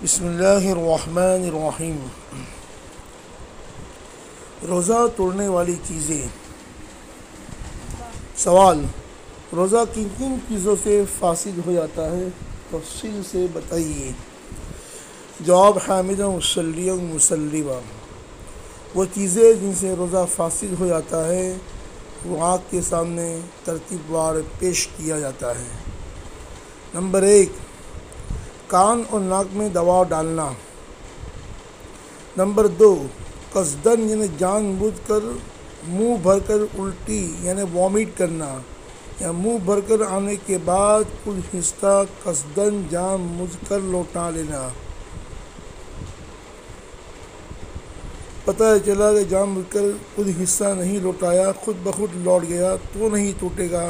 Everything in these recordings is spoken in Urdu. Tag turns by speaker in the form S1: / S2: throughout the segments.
S1: بسم اللہ الرحمن الرحیم۔ روزہ توڑنے والی چیزیں۔ سوال: روزہ کن کن چیزوں سے فاسد ہو جاتا ہے؟ تفصیل سے بتائیے۔ جواب: حامدہ مسلیہ مسلمہ۔ وہ چیزیں جن سے روزہ فاسد ہو جاتا ہے وہ آنکھ کے سامنے ترتیب وار پیش کیا جاتا ہے۔ نمبر 1، کان اور ناک میں دوا ڈالنا۔ نمبر 2، قصدن یعنی جان بوجھ کر منہ بھر کر الٹی یعنی وامٹ کرنا، یا منہ بھر کر آنے کے بعد کچھ حصہ قصدن جان بوجھ کر لوٹا لینا۔ پتہ چلا کہ جان بوجھ کر کچھ حصہ نہیں لوٹایا، خود بخود لوٹ گیا تو نہیں ٹوٹے گا،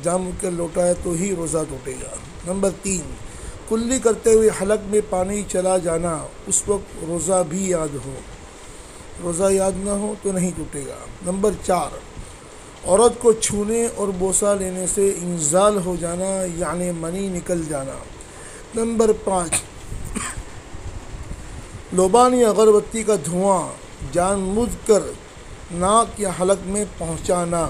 S1: جان بوجھ کر لوٹایا تو ہی روزہ ٹوٹے گا۔ نمبر 3، کلی کرتے ہوئے حلق میں پانی چلا جانا، اس وقت روزہ بھی یاد ہو، روزہ یاد نہ ہو تو نہیں ٹوٹے گا۔ نمبر 4، عورت کو چھونے اور بوسہ لینے سے انزال ہو جانا یعنی منی نکل جانا۔ نمبر 5، لوبان یا اگربتی کا دھواں جان بوجھ کر ناک یا حلق میں پہنچانا،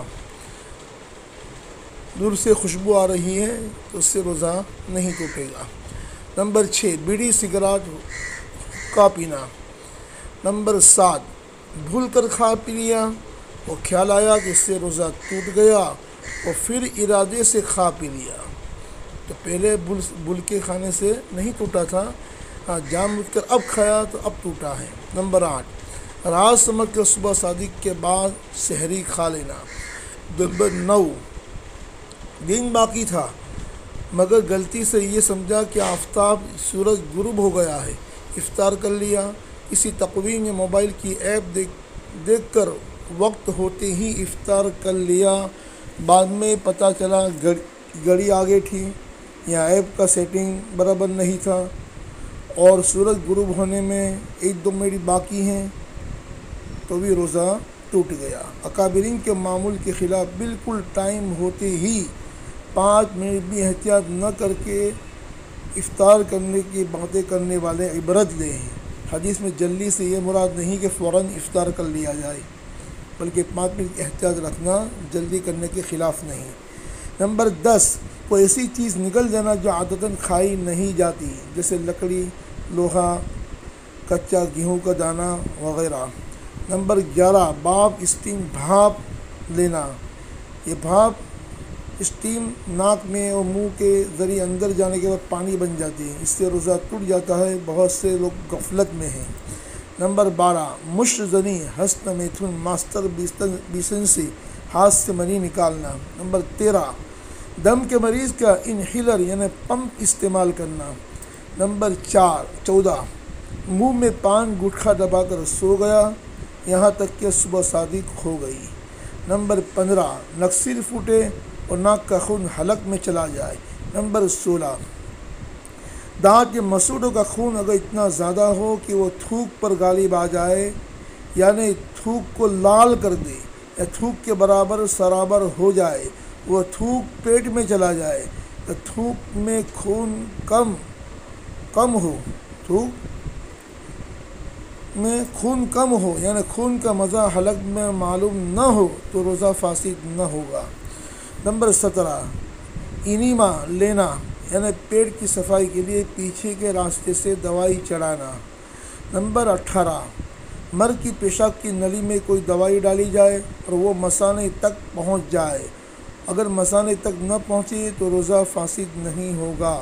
S1: دور سے خوشبو آ رہی ہے تو اس سے روزہ نہیں ٹوٹے گا۔ نمبر 6، بیڑی سگریٹ کا پینا۔ نمبر 7، بھول کر کھا پی لیا اور خیال آیا کہ اس سے روزہ ٹوٹ گیا اور پھر ارادے سے کھا پی لیا، تو پہلے بھول کے کھانے سے نہیں ٹوٹا تھا، جان بوجھ کر اب کھایا تو اب ٹوٹا ہے۔ نمبر 8، رات سمجھ کر صبح صادق کے بعد سحری کھا لینا۔ نمبر 9، دن باقی تھا مگر غلطی سے یہ سمجھا کہ آفتاب سورج غروب ہو گیا ہے، افطار کر لیا۔ کسی تقویم یا موبائل کی ایپ دیکھ کر وقت ہوتے ہی افطار کر لیا، بعد میں پتہ چلا گھڑی آگے تھی یا ایپ کا سیٹنگ برابر نہیں تھا اور سورج غروب ہونے میں 1-2 منٹ باقی ہیں تو بھی روزہ ٹوٹ گیا۔ اکابرین کے معمول کے خلاف بالکل ٹائم ہوتے ہی 5 منٹ بھی احتیاط نہ کر کے افطار کرنے کی باتیں کرنے والے عبرت لے ہیں۔ حدیث میں جلدی سے یہ مراد نہیں کہ فوراً افطار کر لیا جائے، بلکہ 5 منٹ احتیاط رکھنا جلدی کرنے کے خلاف نہیں۔ نمبر 10، کوئی ایسی چیز نکل جانا جو عادتاً کھائی نہیں جاتی، جیسے لکڑی، لوہا، کچا گیہوں کا دانہ وغیرہ۔ نمبر 11، بھاپ اسٹیم بھاپ لینا۔ یہ بھاپ اسٹیم ناک میں اور منہ کے ذریعے اندر جانے کے بعد پانی بن جاتی ہے، اس سے روزہ ٹوٹ جاتا ہے، بہت سے لوگ غفلت میں ہیں۔ نمبر 12، مشت زنی ہست میتھن ماسٹر بیسن سے ہاتھ سے منی نکالنا۔ نمبر 13، دم کے مریض کا انہیلر یعنی پمپ استعمال کرنا۔ نمبر 14، منہ میں پان گٹکھا دبا کر سو گیا یہاں تک کہ صبح صادق ہو گئی۔ نمبر 15، نکسیر پھوٹے اور ناک کا خون حلق میں چلا جائے۔ نمبر 16، دانت کے مسوڑوں کا خون اگر اتنا زیادہ ہو کہ وہ تھوک پر غالب آ جائے، یعنی تھوک کو لال کر دے یا تھوک کے برابر سرابر ہو جائے، وہ تھوک پیٹ میں چلا جائے، تو تھوک میں خون کم ہو یعنی خون کا مزہ حلق میں معلوم نہ ہو تو روزہ فاسد نہ ہوگا۔ نمبر 17، انیما لینا یعنی پیٹ کی صفائی کے لیے پیچھے کے راستے سے دوائی چڑھانا۔ نمبر 18، مرد کی پیشاب کی نلی میں کوئی دوائی ڈالی جائے اور وہ مثانے تک پہنچ جائے، اگر مثانے تک نہ پہنچے تو روزہ فاسد نہیں ہوگا۔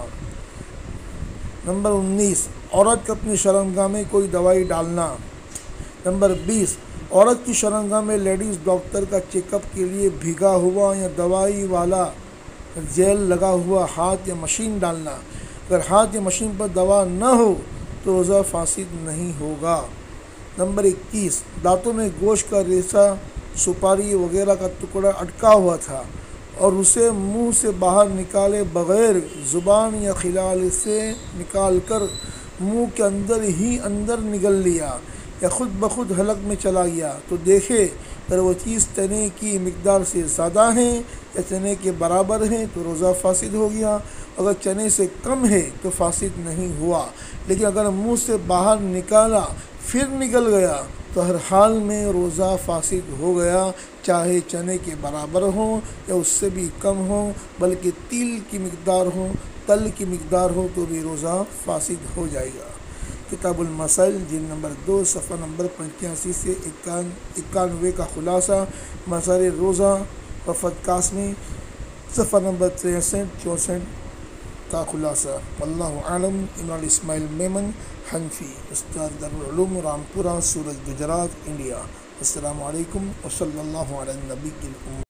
S1: نمبر 19، عورت کے اپنی شرمگاہ میں کوئی دوائی ڈالنا۔ نمبر 20، عورت کی شرمگاہ میں لیڈیز ڈاکٹر کا چیک اپ کے لیے بھیگا ہوا یا دوائی والا جیل لگا ہوا ہاتھ یا مشین ڈالنا، اگر ہاتھ یا مشین پر دوا نہ ہو تو روزہ فاسد نہیں ہوگا۔ نمبر 21، دانتوں میں گوشت کا ریسہ، سپاری وغیرہ کا ٹکڑا اٹکا ہوا تھا اور اسے منہ سے باہر نکالے بغیر زبان یا خلال سے نکال کر منہ کے اندر ہی اندر نگل لیا یا خود بخود حلق میں چلا گیا تو دیکھے اگر وہ چیز چنے کی مقدار سے زیادہ ہیں یا چنے کے برابر ہیں تو روزہ فاسد ہو گیا، اگر چنے سے کم ہے تو فاسد نہیں ہوا، لیکن اگر منہ سے باہر نکالا پھر نکل گیا تو ہر حال میں روزہ فاسد ہو گیا، چاہے چنے کے برابر ہوں یا اس سے بھی کم ہوں، بلکہ تل کی مقدار ہو، تل کی مقدار ہو تو بھی روزہ فاسد ہو جائے گا۔ کتاب المسائل جلد نمبر 2 صفحہ نمبر 85 سے 91 کا خلاصہ، مسائل روزہ وفد قاسمی صفحہ نمبر 63-64 کا خلاصہ۔ واللہ عالم۔ عمران اسماعیل میمن حنفی، استاد دارالعلوم رامپورہ، سورج گجرات، انڈیا۔ السلام علیکم وصلی اللہ علی النبی الامی۔